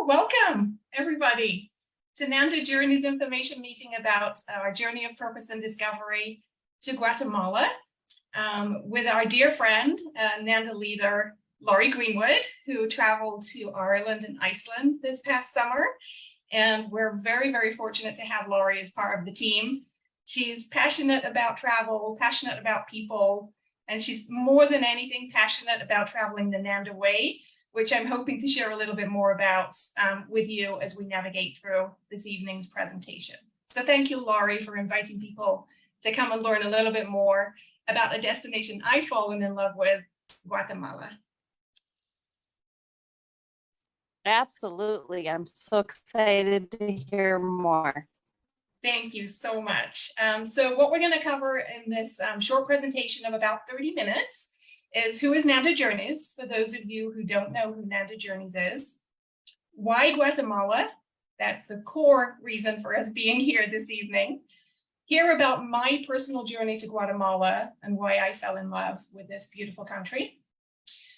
Welcome everybody to Nanda Journeys information meeting about our journey of purpose and discovery to Guatemala with our dear friend, Nanda leader, Laurie Greenwood, who traveled to Ireland and Iceland this past summer. And we're very, very fortunate to have Laurie as part of the team. She's passionate about travel, passionate about people, and she's more than anything passionate about traveling the Nanda way, which I'm hoping to share a little bit more about with you as we navigate through this evening's presentation. So thank you, Laurie, for inviting people to come and learn a little bit more about a destination I've fallen in love with, Guatemala. Absolutely. I'm so excited to hear more. Thank you so much. So what we're going to cover in this short presentation of about 30 minutes is who is Nanda Journeys, for those of you who don't know who Nanda Journeys is. Why Guatemala? That's the core reason for us being here this evening. Hear about my personal journey to Guatemala and why I fell in love with this beautiful country.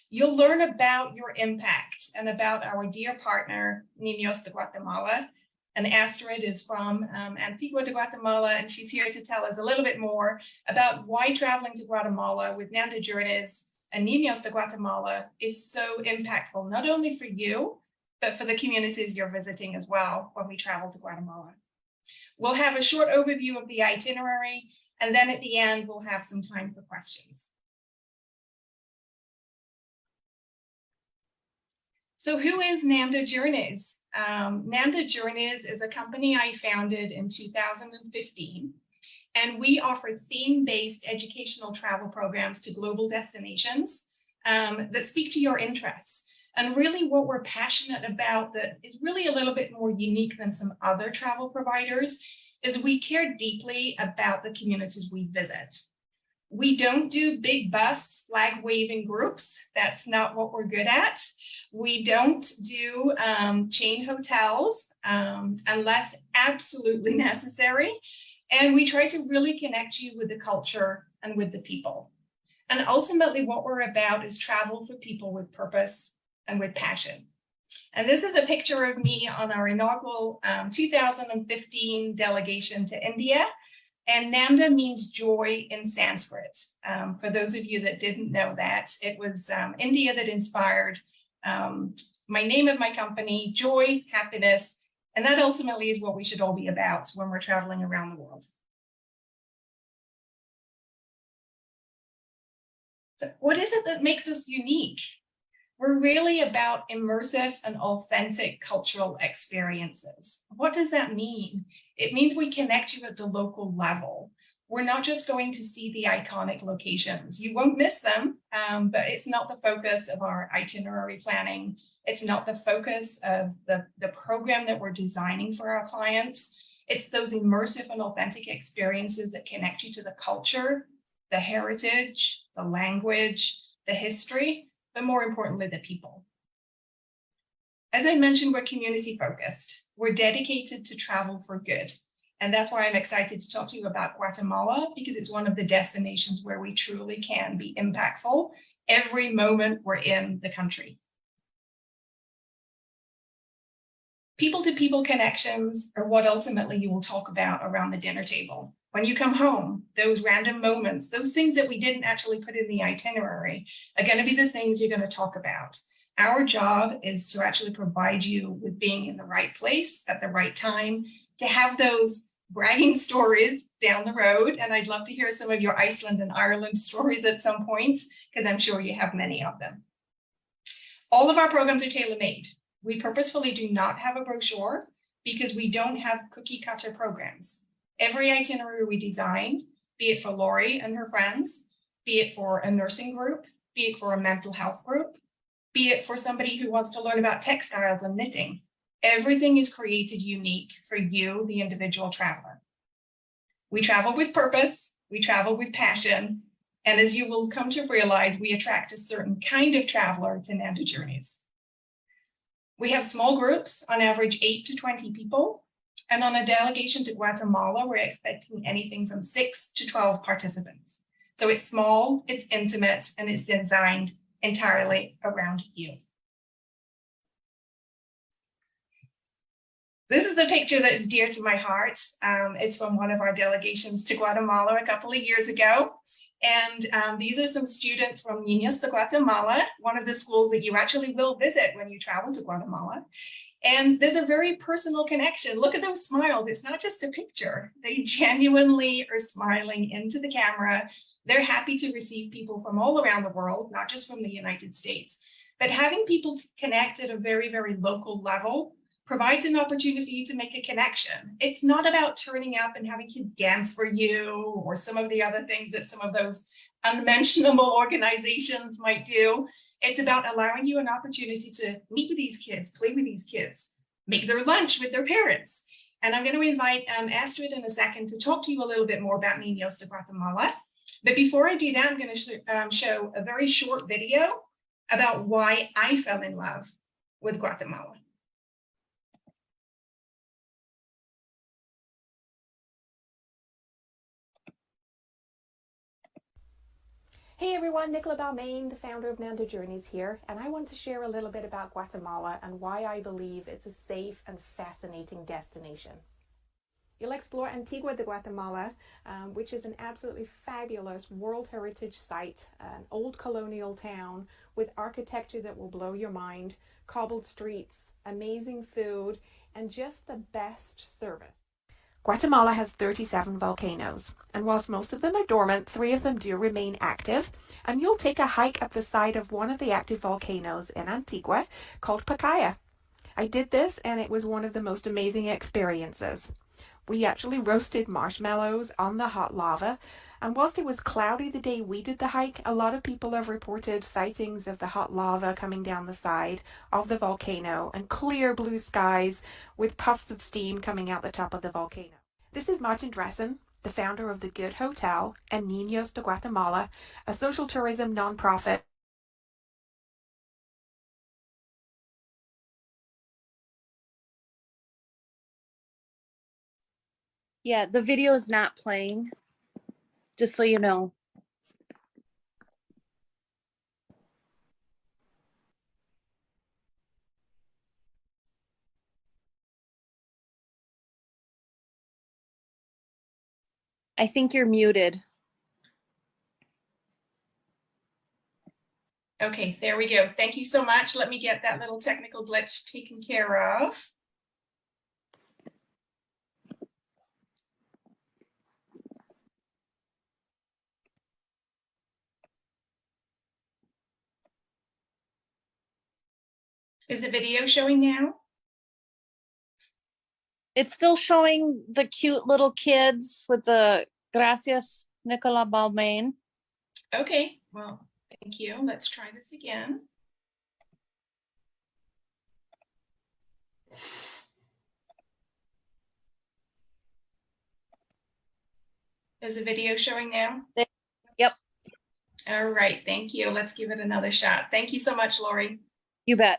You'll learn about your impact and about our dear partner, Ninos de Guatemala. And Astrid is from Antigua de Guatemala, and she's here to tell us a little bit more about why traveling to Guatemala with Nanda Journeys and Ninos de Guatemala is so impactful, not only for you, but for the communities you're visiting as well when we travel to Guatemala. We'll have a short overview of the itinerary, and then at the end, we'll have some time for questions. So who is Nanda Journeys? Nanda Journeys is a company I founded in 2015, and we offer theme-based educational travel programs to global destinations that speak to your interests. And really what we're passionate about that is really a little bit more unique than some other travel providers is we care deeply about the communities we visit. We don't do big bus flag waving groups. That's not what we're good at. We don't do chain hotels unless absolutely necessary. And we try to really connect you with the culture and with the people. And ultimately what we're about is travel for people with purpose and with passion. And this is a picture of me on our inaugural 2015 delegation to India. And Nanda means joy in Sanskrit. For those of you that didn't know that, it was India that inspired my name of my company, joy, happiness, and that ultimately is what we should all be about when we're traveling around the world. So what is it that makes us unique? We're really about immersive and authentic cultural experiences. What does that mean? It means we connect you at the local level. We're not just going to see the iconic locations. You won't miss them, but it's not the focus of our itinerary planning. It's not the focus of the program that we're designing for our clients. It's those immersive and authentic experiences that connect you to the culture, the heritage, the language, the history, but more importantly, the people. As I mentioned, we're community focused. We're dedicated to travel for good. And that's why I'm excited to talk to you about Guatemala, because it's one of the destinations where we truly can be impactful every moment we're in the country. People-to-people connections are what ultimately you will talk about around the dinner table. When you come home, those random moments, those things that we didn't actually put in the itinerary are going to be the things you're going to talk about. Our job is to actually provide you with being in the right place at the right time, to have those bragging stories down the road. And I'd love to hear some of your Iceland and Ireland stories at some point, because I'm sure you have many of them. All of our programs are tailor-made. We purposefully do not have a brochure because we don't have cookie cutter programs. Every itinerary we design, be it for Laurie and her friends, be it for a nursing group, be it for a mental health group, be it for somebody who wants to learn about textiles and knitting, everything is created unique for you, the individual traveler. We travel with purpose, we travel with passion, and as you will come to realize, we attract a certain kind of traveler to Nanda Journeys. We have small groups, on average 8 to 20 people. And on a delegation to Guatemala, we're expecting anything from 6 to 12 participants. So it's small, it's intimate, and it's designed entirely around you. This is a picture that is dear to my heart. It's from one of our delegations to Guatemala a couple of years ago. And these are some students from Ninos de Guatemala, one of the schools that you actually will visit when you travel to Guatemala. And there's a very personal connection. Look at those smiles. It's not just a picture. They genuinely are smiling into the camera. They're happy to receive people from all around the world, not just from the United States. But having people connect at a very, very local level provides an opportunity for you to make a connection. It's not about turning up and having kids dance for you or some of the other things that some of those unmentionable organizations might do. It's about allowing you an opportunity to meet with these kids, play with these kids, make their lunch with their parents. And I'm going to invite Astrid in a second to talk to you a little bit more about Ninos de Guatemala. But before I do that, I'm going to show a very short video about why I fell in love with Guatemala. Hey everyone, Nicola Balmain, the founder of Nanda Journeys here, and I want to share a little bit about Guatemala and why I believe it's a safe and fascinating destination. You'll explore Antigua de Guatemala, which is an absolutely fabulous World Heritage Site, an old colonial town with architecture that will blow your mind, cobbled streets, amazing food, and just the best service. Guatemala has 37 volcanoes, and whilst most of them are dormant, 3 of them do remain active, and you'll take a hike up the side of one of the active volcanoes in Antigua called Pacaya. I did this, and it was one of the most amazing experiences. We actually roasted marshmallows on the hot lava, and whilst it was cloudy the day we did the hike, a lot of people have reported sightings of the hot lava coming down the side of the volcano and clear blue skies with puffs of steam coming out the top of the volcano. This is Martin Dressen, the founder of the Good Hotel and Ninos de Guatemala, a social tourism nonprofit. Yeah, the video is not playing, just so you know. I think you're muted. Okay, there we go. Thank you so much. Let me get that little technical glitch taken care of. Is the video showing now? It's still showing the cute little kids with the gracias, Nicola Balmain. Okay, well, thank you. Let's try this again. Is the video showing now? Yep. All right, thank you. Let's give it another shot. Thank you so much, Lori. You bet.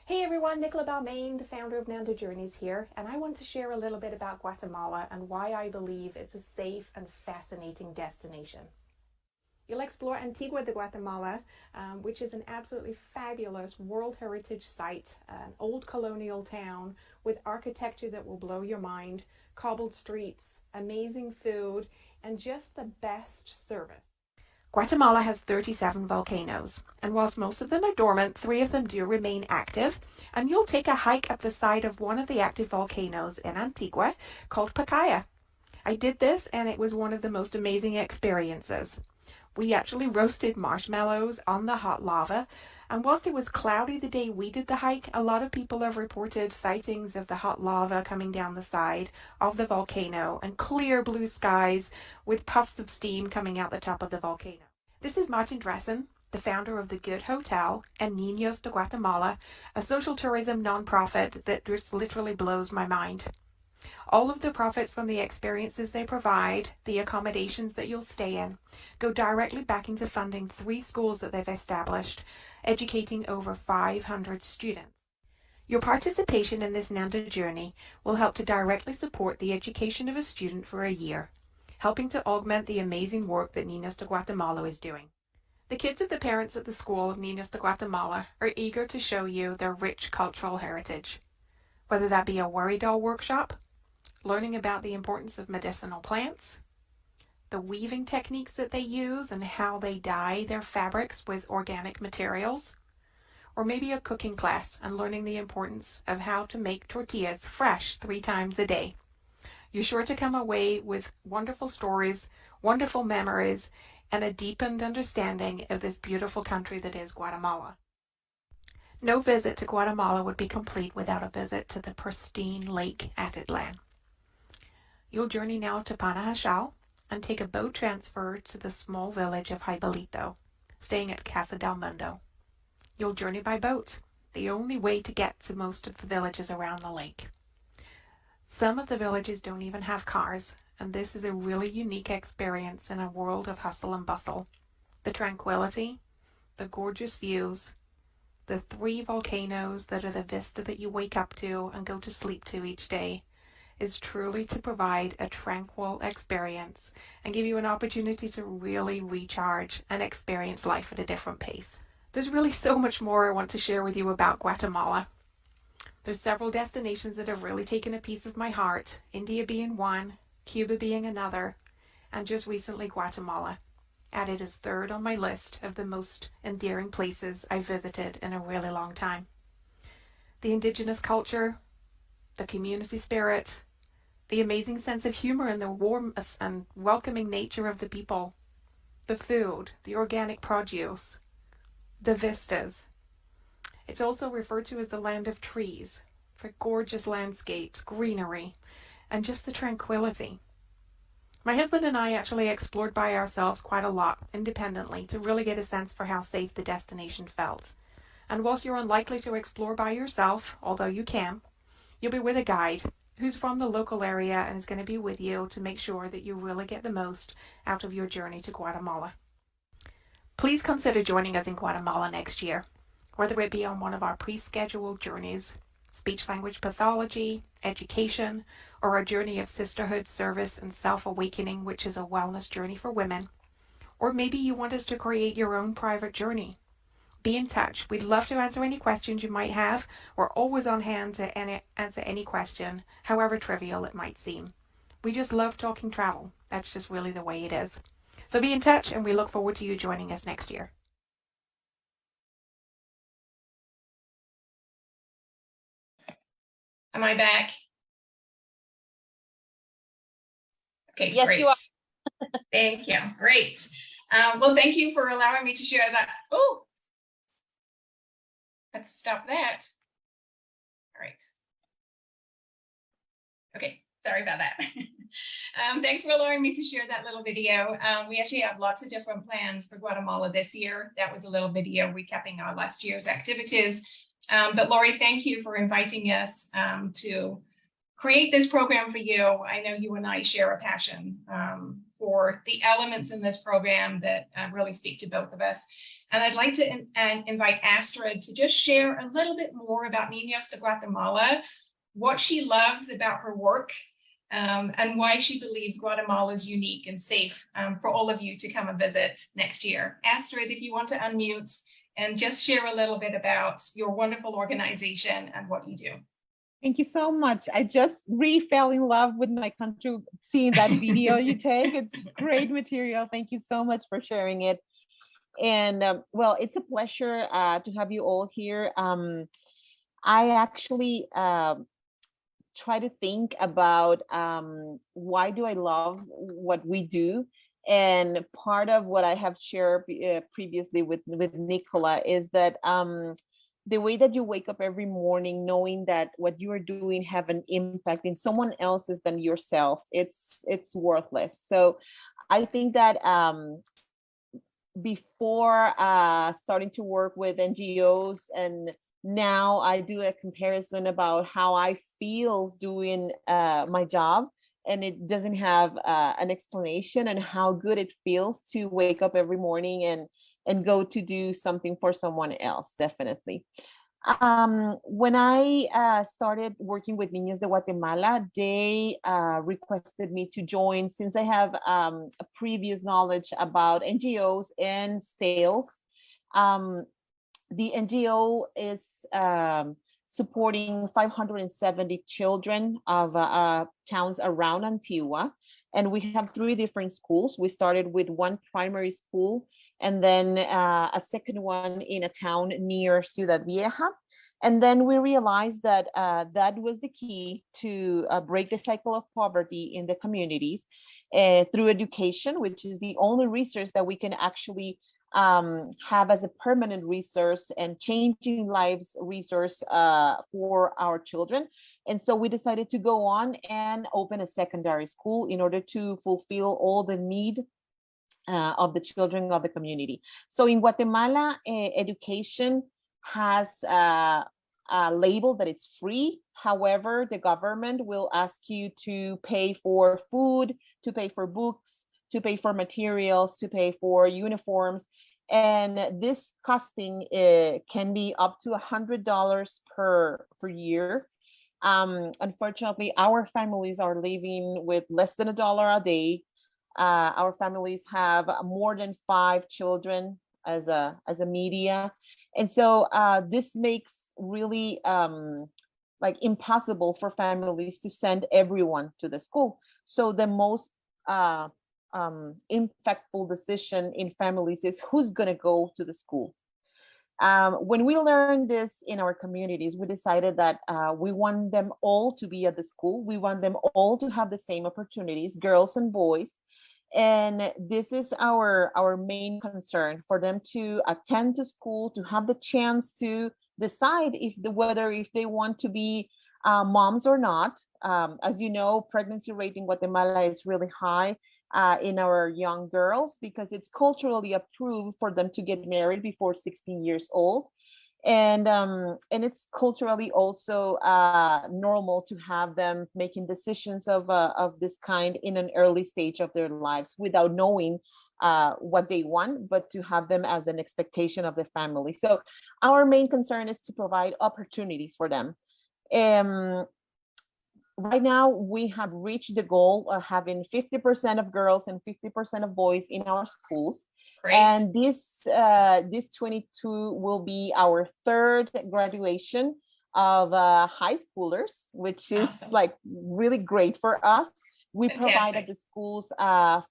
Hey everyone, Nicola Balmain, the founder of Nanda Journeys here, and I want to share a little bit about Guatemala and why I believe it's a safe and fascinating destination. You'll explore Antigua de Guatemala, which is an absolutely fabulous World Heritage Site, an old colonial town with architecture that will blow your mind, cobbled streets, amazing food, and just the best service. Guatemala has 37 volcanoes, and whilst most of them are dormant, 3 of them do remain active, and you'll take a hike up the side of one of the active volcanoes in Antigua called Pacaya. I did this, and it was one of the most amazing experiences. We actually roasted marshmallows on the hot lava, and whilst it was cloudy the day we did the hike, a lot of people have reported sightings of the hot lava coming down the side of the volcano and clear blue skies with puffs of steam coming out the top of the volcano. This is Martin Dressen, the founder of the Good Hotel and Ninos de Guatemala, a social tourism nonprofit that just literally blows my mind. All of the profits from the experiences they provide, the accommodations that you'll stay in, go directly back into funding 3 schools that they've established, educating over 500 students. Your participation in this Nanda journey will help to directly support the education of a student for a year, helping to augment the amazing work that Ninos de Guatemala is doing. The kids of the parents at the school of Ninos de Guatemala are eager to show you their rich cultural heritage. whether that be a worry doll workshop, learning about the importance of medicinal plants, the weaving techniques that they use and how they dye their fabrics with organic materials, or maybe a cooking class and learning the importance of how to make tortillas fresh 3 times a day. You're sure to come away with wonderful stories, wonderful memories, and a deepened understanding of this beautiful country that is Guatemala. No visit to Guatemala would be complete without a visit to the pristine Lake Atitlan. You'll journey now to Panajachel and take a boat transfer to the small village of Jaibalito, staying at Casa del Mundo. You'll journey by boat, the only way to get to most of the villages around the lake. Some of the villages don't even have cars, and this is a really unique experience in a world of hustle and bustle. The tranquility, the gorgeous views, the 3 volcanoes that are the vista that you wake up to and go to sleep to each day, is truly to provide a tranquil experience and give you an opportunity to really recharge and experience life at a different pace. There's really so much more I want to share with you about Guatemala. There's several destinations that have really taken a piece of my heart, India being one, Cuba being another, and just recently Guatemala, added as 3rd on my list of the most endearing places I've visited in a really long time. The indigenous culture, the community spirit, the amazing sense of humor and the warm and welcoming nature of the people, the food, the organic produce, the vistas. It's also referred to as the land of trees, for gorgeous landscapes, greenery, and just the tranquility. My husband and I actually explored by ourselves quite a lot, independently, to really get a sense for how safe the destination felt. And whilst you're unlikely to explore by yourself, although you can, you'll be with a guide who's from the local area and is going to be with you to make sure that you really get the most out of your journey to Guatemala. Please consider joining us in Guatemala next year, whether it be on one of our pre-scheduled journeys, speech-language pathology, education, or a journey of sisterhood, service, and self-awakening, which is a wellness journey for women. Or maybe you want us to create your own private journey. Be in touch. We'd love to answer any questions you might have. We're always on hand to answer any question, however trivial it might seem. We just love talking travel. That's just really the way it is. So be in touch, and we look forward to you joining us next year. Am I back? Okay, Yes, great. you are. Thank you. Great. Well, thank you for allowing me to share that. Oh, let's stop that. All right. Okay, sorry about that. Thanks for allowing me to share that little video. We actually have lots of different plans for Guatemala this year. That was a little video recapping our last year's activities. But Lori, thank you for inviting us to create this program for you. I know you and I share a passion for the elements in this program that really speak to both of us. And I'd like to invite Astrid to just share a little bit more about Ninos de Guatemala, what she loves about her work, and why she believes Guatemala is unique and safe for all of you to come and visit next year. Astrid, if you want to unmute and just share a little bit about your wonderful organization and what you do. Thank you so much. I just fell in love with my country, seeing that video you take. It's great material. Thank you so much for sharing it. And well, it's a pleasure to have you all here. I actually try to think about why do I love what we do? And part of what I have shared previously with Nicola is that the way that you wake up every morning knowing that what you are doing have an impact in someone else's than yourself, it's worthless. So I think that before starting to work with NGOs, and now I do a comparison about how I feel doing my job, and it doesn't have an explanation on how good it feels to wake up every morning and go to do something for someone else, definitely. When I started working with Ninos de Guatemala, they requested me to join, since I have a previous knowledge about NGOs and sales. The NGO is supporting 570 children of towns around Antigua. And we have 3 different schools. We started with one primary school and then a second one in a town near Ciudad Vieja. And then we realized that that was the key to break the cycle of poverty in the communities through education, which is the only resource that we can actually have as a permanent resource and changing lives resource for our children. And so we decided to go on and open a secondary school in order to fulfill all the need of the children of the community. So in Guatemala, education has a label that it's free. However, the government will ask you to pay for food, to pay for books, to pay for materials, to pay for uniforms. And this costing can be up to $100 per year. Unfortunately, our families are living with less than $1 a day. Our families have more than 5 children as a media. And so this makes really like impossible for families to send everyone to the school. So the most impactful decision in families is who's going to go to the school. When we learned this in our communities, we decided that we want them all to be at the school. We want them all to have the same opportunities, girls and boys. And this is our main concern, for them to attend to school, to have the chance to decide whether they want to be moms or not. As you know, pregnancy rate in Guatemala is really high in our young girls because it's culturally approved for them to get married before 16 years old. And it's culturally also normal to have them making decisions of this kind in an early stage of their lives without knowing what they want, but to have them as an expectation of the family. So our main concern is to provide opportunities for them. Right now, we have reached the goal of having 50% of girls and 50% of boys in our schools. Great. And this 22 will be our 3rd graduation of high schoolers, which is Awesome. like really great for us. We provide at Fantastic. the schools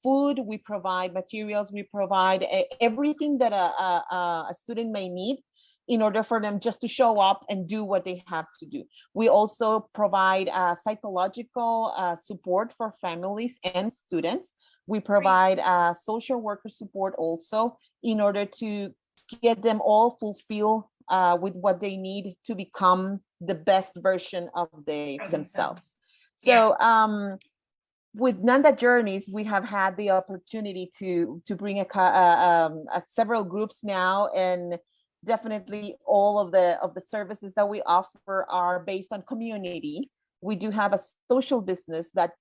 food, we provide materials, we provide everything that a student may need in order for them just to show up and do what they have to do. We also provide psychological support for families and students. We provide social worker support also in order to get them all fulfilled with what they need to become the best version of themselves. So with Nanda Journeys, we have had the opportunity to bring several groups now, and definitely all of the services that we offer are based on community. We do have a social business that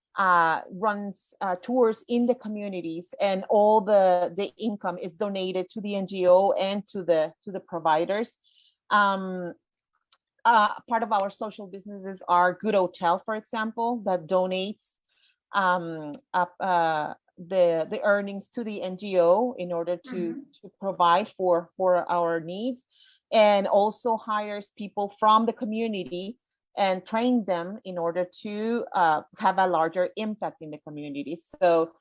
runs tours in the communities, and all the income is donated to the NGO and to the providers. Part of our social businesses are Good Hotel, for example, that donates the earnings to the NGO in order to provide for our needs, and also hires people from the community and train them in order to have a larger impact in the community. So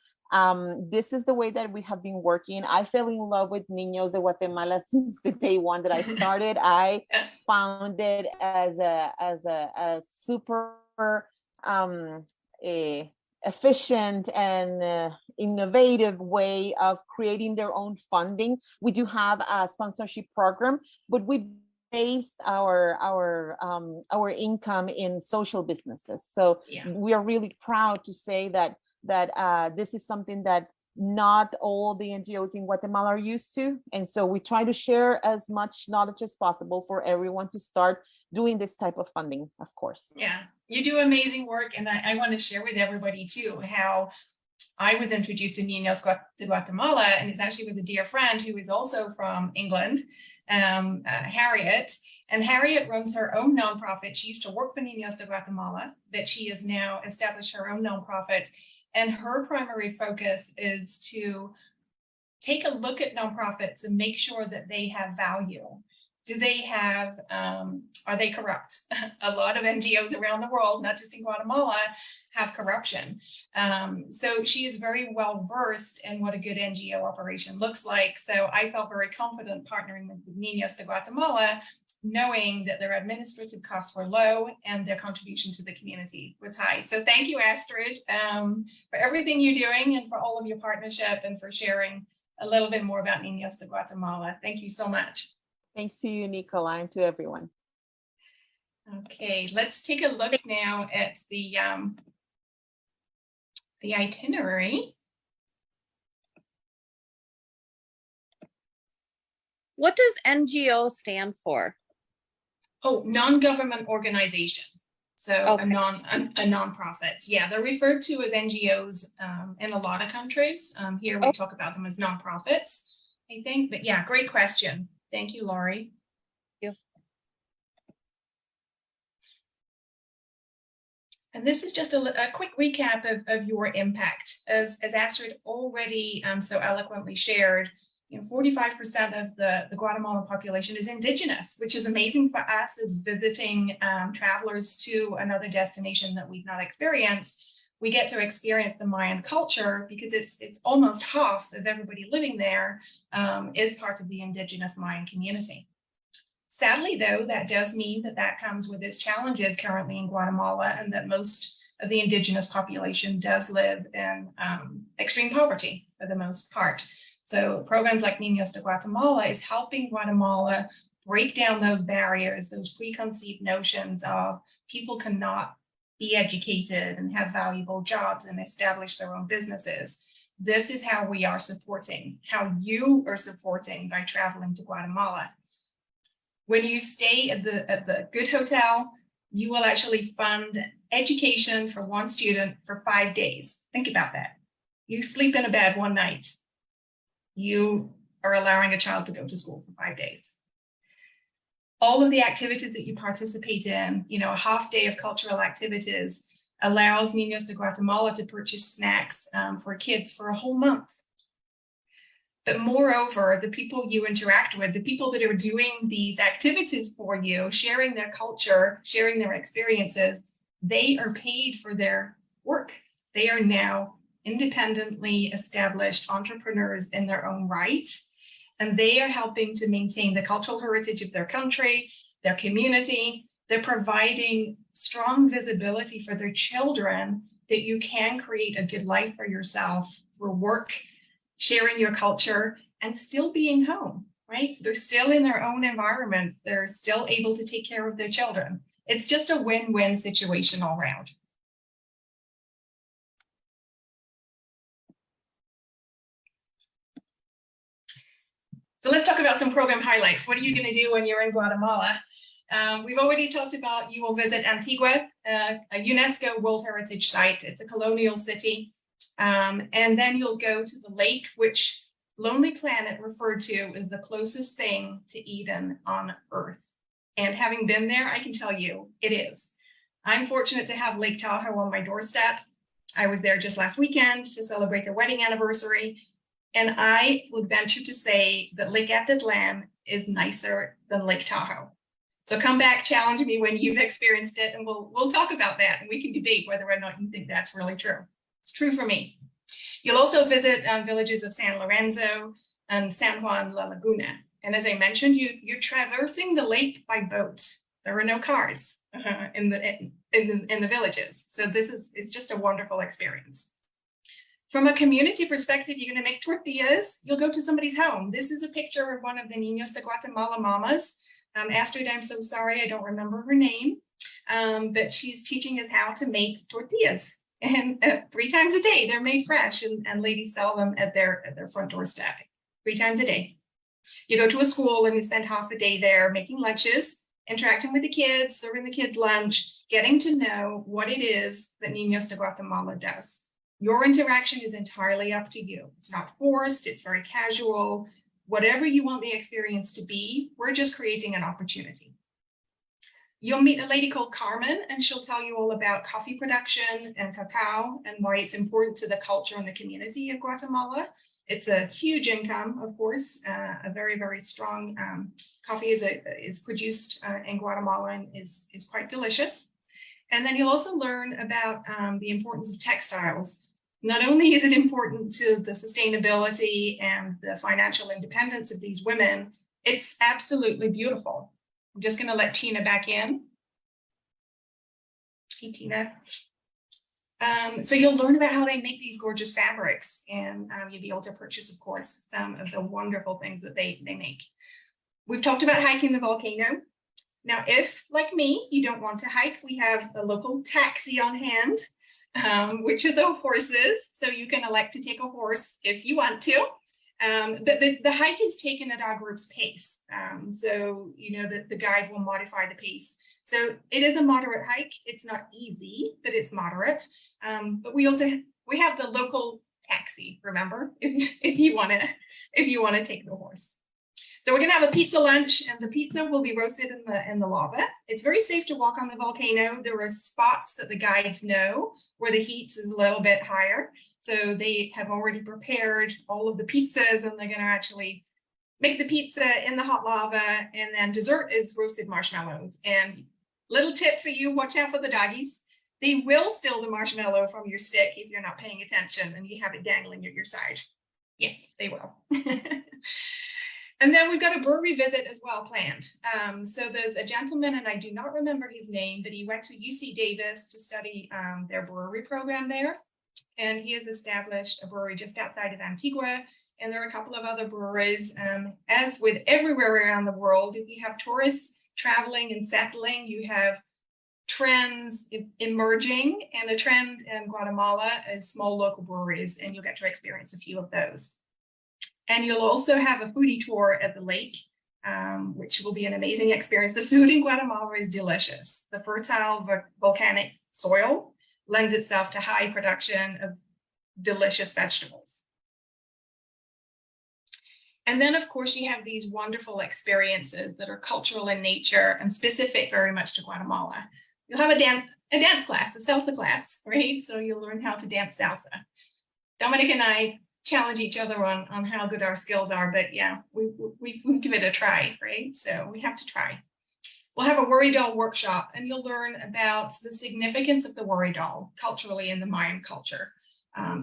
this is the way that we have been working. I fell in love with Ninos de Guatemala since the day one that I started. I found it as a super efficient and innovative way of creating their own funding. We do have a sponsorship program, but we based our income in social businesses. So we are really proud to say that this is something that not all the NGOs in Guatemala are used to. And so we try to share as much knowledge as possible for everyone to start doing this type of funding, of course. Yeah, you do amazing work. And I want to share with everybody too, how I was introduced to Ninos de Guatemala, and it's actually with a dear friend who is also from England, Harriet. And Harriet runs her own nonprofit. She used to work for Ninos de Guatemala, but she has now established her own nonprofit. And her primary focus is to take a look at nonprofits and make sure that they have value. Do they have, are they corrupt? A lot of NGOs around the world, not just in Guatemala, have corruption. So she is very well versed in what a good NGO operation looks like. So I felt very confident partnering with Ninos de Guatemala, knowing that their administrative costs were low and their contribution to the community was high. So thank you, Astrid, for everything you're doing and for all of your partnership and for sharing a little bit more about Ninos de Guatemala. Thank you so much. Thanks to you, Nicola, and to everyone. Okay, let's take a look now at the itinerary. What does NGO stand for? Oh, non-government organization. So Okay. a nonprofit. Yeah, they're referred to as NGOs in a lot of countries. Here we talk about them as nonprofits, I think. But yeah, great question. Thank you, Laurie. Thank you. And this is just a quick recap of your impact. As Astrid already so eloquently shared, 45% of the Guatemalan population is indigenous, which is amazing for us as visiting travelers to another destination that we've not experienced. We get to experience the Mayan culture because it's almost half of everybody living there is part of the indigenous Mayan community. Sadly, though, that does mean that comes with its challenges currently in Guatemala, and that most of the indigenous population does live in extreme poverty for the most part. So programs like Ninos de Guatemala is helping Guatemala break down those barriers, those preconceived notions of people cannot be educated and have valuable jobs and establish their own businesses. This is how we are supporting, how you are supporting by traveling to Guatemala. When you stay at the good hotel, you will actually fund education for one student for 5 days. Think about that. You sleep in a bed one night. You are allowing a child to go to school for 5 days. All of the activities that you participate in, a half day of cultural activities allows Ninos de Guatemala to purchase snacks for kids for a whole month. But moreover, the people you interact with, the people that are doing these activities for you, sharing their culture, sharing their experiences, they are paid for their work. They are now independently established entrepreneurs in their own right. And they are helping to maintain the cultural heritage of their country, their community. They're providing strong visibility for their children that you can create a good life for yourself through work, sharing your culture, and still being home, right? They're still in their own environment. They're still able to take care of their children. It's just a win-win situation all around. So let's talk about some program highlights. What are you going to do when you're in Guatemala? We've already talked about you will visit Antigua, a UNESCO World Heritage Site. It's a colonial city. And then you'll go to the lake, which Lonely Planet referred to as the closest thing to Eden on Earth. And having been there, I can tell you it is. I'm fortunate to have Lake Tahoe on my doorstep. I was there just last weekend to celebrate their wedding anniversary. And I would venture to say that Lake Atitlan is nicer than Lake Tahoe. So come back, challenge me when you've experienced it, and we'll talk about that, and we can debate whether or not you think that's really true. It's true for me. You'll also visit villages of San Lorenzo and San Juan La Laguna. And as I mentioned, you're traversing the lake by boat. There are no cars in the villages. So it's just a wonderful experience. From a community perspective, you're going to make tortillas. You'll go to somebody's home. This is a picture of one of the Ninos de Guatemala mamas. Astrid, I'm so sorry, I don't remember her name, but she's teaching us how to make tortillas. And 3 times a day, they're made fresh, and ladies sell them at their front doorstep 3 times a day. You go to a school and you spend half a day there making lunches, interacting with the kids, serving the kids lunch, getting to know what it is that Ninos de Guatemala does. Your interaction is entirely up to you. It's not forced, it's very casual. Whatever you want the experience to be, we're just creating an opportunity. You'll meet a lady called Carmen, and she'll tell you all about coffee production and cacao and why it's important to the culture and the community of Guatemala. It's a huge income, of course, a very, very strong coffee is produced in Guatemala and is quite delicious. And then you'll also learn about the importance of textiles. Not only is it important to the sustainability and the financial independence of these women, it's absolutely beautiful. I'm just going to let Tina back in. Hey, Tina. So you'll learn about how they make these gorgeous fabrics, and you'll be able to purchase, of course, some of the wonderful things that they make. We've talked about hiking the volcano. Now, if, like me, you don't want to hike, we have a local taxi on hand, which are the horses. So you can elect to take a horse if you want to. But the hike is taken at our group's pace. So, you know, the guide will modify the pace. So it is a moderate hike. It's not easy, but it's moderate. But we have the local taxi, remember, if you want to take the horse. So we're going to have a pizza lunch, and the pizza will be roasted in the lava. It's very safe to walk on the volcano. There are spots that the guides know where the heat is a little bit higher. So they have already prepared all of the pizzas, and they're going to actually make the pizza in the hot lava. And then dessert is roasted marshmallows. And little tip for you, watch out for the doggies. They will steal the marshmallow from your stick if you're not paying attention and you have it dangling at your side. Yeah, they will. And then we've got a brewery visit as well planned. So there's a gentleman, and I do not remember his name, but he went to UC Davis to study their brewery program there. And he has established a brewery just outside of Antigua. And there are a couple of other breweries. As with everywhere around the world, if you have tourists traveling and settling, you have trends emerging. And the trend in Guatemala is small local breweries, and you'll get to experience a few of those. And you'll also have a foodie tour at the lake, which will be an amazing experience. The food in Guatemala is delicious. The fertile volcanic soil lends itself to high production of delicious vegetables. And then, of course, you have these wonderful experiences that are cultural in nature and specific very much to Guatemala. You'll have a dance class, a salsa class, right? So you'll learn how to dance salsa. Dominic and I challenge each other on how good our skills are, but yeah, we give it a try, right? So we have to try. We'll have a worry doll workshop, and you'll learn about the significance of the worry doll culturally in the Mayan culture.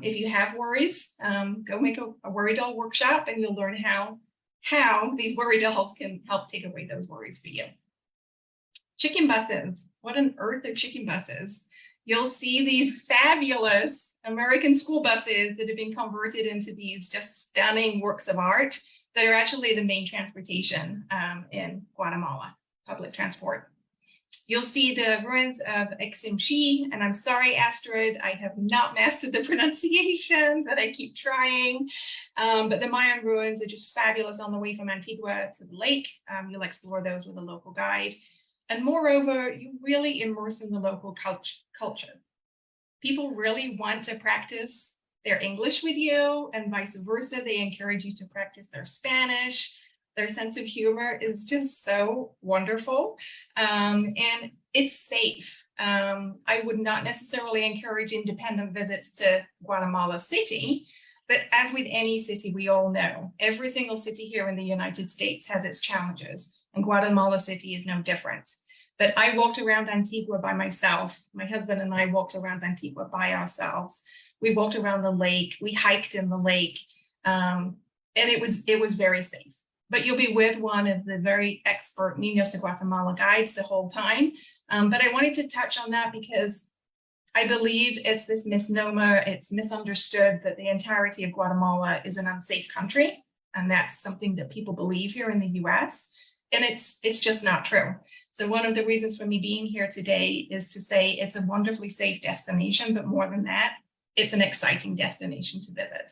If you have worries, go make a worry doll workshop, and you'll learn how these worry dolls can help take away those worries for you. Chicken buses. What on earth are chicken buses? You'll see these fabulous American school buses that have been converted into these just stunning works of art that are actually the main transportation in Guatemala, public transport. You'll see the ruins of Iximchi, and I'm sorry, Astrid, I have not mastered the pronunciation, but I keep trying. But the Mayan ruins are just fabulous on the way from Antigua to the lake. You'll explore those with a local guide. And moreover, you really immerse in the local culture. People really want to practice their English with you, and vice versa. They encourage you to practice their Spanish. Their sense of humor is just so wonderful, and it's safe. I would not necessarily encourage independent visits to Guatemala City, but as with any city, we all know every single city here in the United States has its challenges, and Guatemala City is no different. But I walked around Antigua by myself. My husband and I walked around Antigua by ourselves. We walked around the lake. We hiked in the lake, and it was very safe. But you'll be with one of the very expert Ninos de Guatemala guides the whole time. But I wanted to touch on that because I believe it's this misnomer, it's misunderstood that the entirety of Guatemala is an unsafe country. And that's something that people believe here in the US. And it's just not true. So one of the reasons for me being here today is to say it's a wonderfully safe destination, but more than that, it's an exciting destination to visit.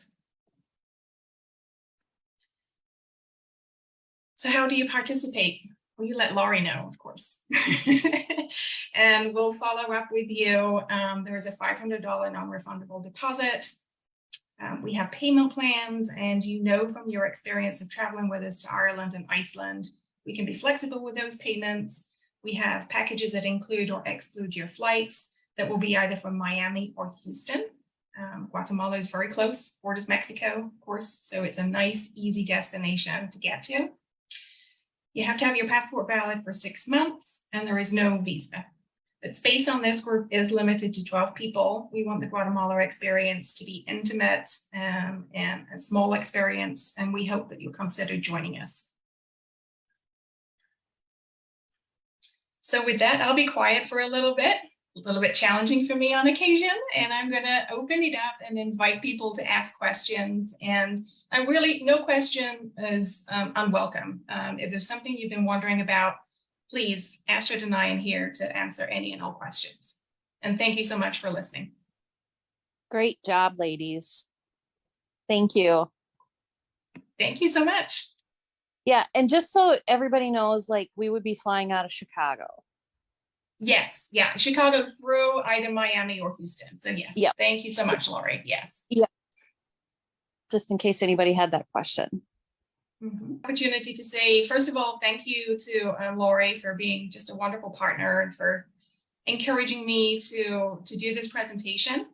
So how do you participate? Well, you let Laurie know, of course. And we'll follow up with you. There's a $500 non-refundable deposit. We have payment plans, and you know from your experience of traveling with us to Ireland and Iceland, we can be flexible with those payments. We have packages that include or exclude your flights that will be either from Miami or Houston. Guatemala is very close, borders Mexico, of course, so it's a nice, easy destination to get to. You have to have your passport valid for 6 months, and there is no visa. But space on this group is limited to 12 people. We want the Guatemala experience to be intimate and a small experience, and we hope that you'll consider joining us. So with that, I'll be quiet for a little bit challenging for me on occasion, and I'm going to open it up and invite people to ask questions. And no question is unwelcome. If there's something you've been wondering about, please, Astrid and I am here to answer any and all questions. And thank you so much for listening. Great job, ladies. Thank you. Thank you so much. Yeah, and just so everybody knows, like, we would be flying out of Chicago. Yes, yeah, Chicago through either Miami or Houston. So yes, Yep. Thank you so much, Lori. Yes. Yeah. Just in case anybody had that question. Opportunity to say, first of all, thank you to Lori for being just a wonderful partner and for encouraging me to do this presentation.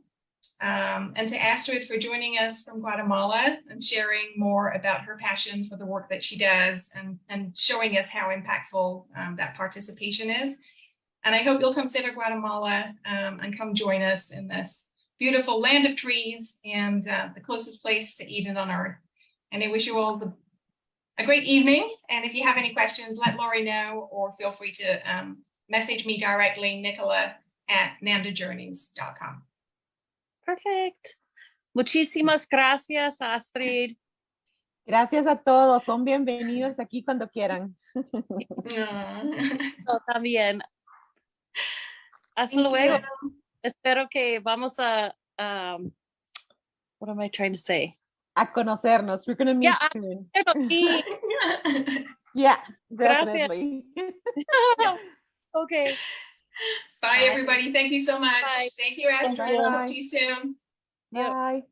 And to Astrid for joining us from Guatemala and sharing more about her passion for the work that she does and showing us how impactful that participation is. And I hope you'll consider Guatemala and come join us in this beautiful land of trees and the closest place to Eden on Earth. And I wish you all a great evening. And if you have any questions, let Lori know, or feel free to message me directly, nicola@nandajourneys.com. Perfect. Muchísimas gracias, Astrid. Gracias a todos. Son bienvenidos aquí cuando quieran. Yo también. Hasta luego. Espero que vamos a, what am I trying to say? A conocernos. We're going to meet soon. Yeah, definitely. Okay. Bye, everybody. Thank you so much. Bye. Thank you, Astrid. Bye. Talk to you soon. Bye.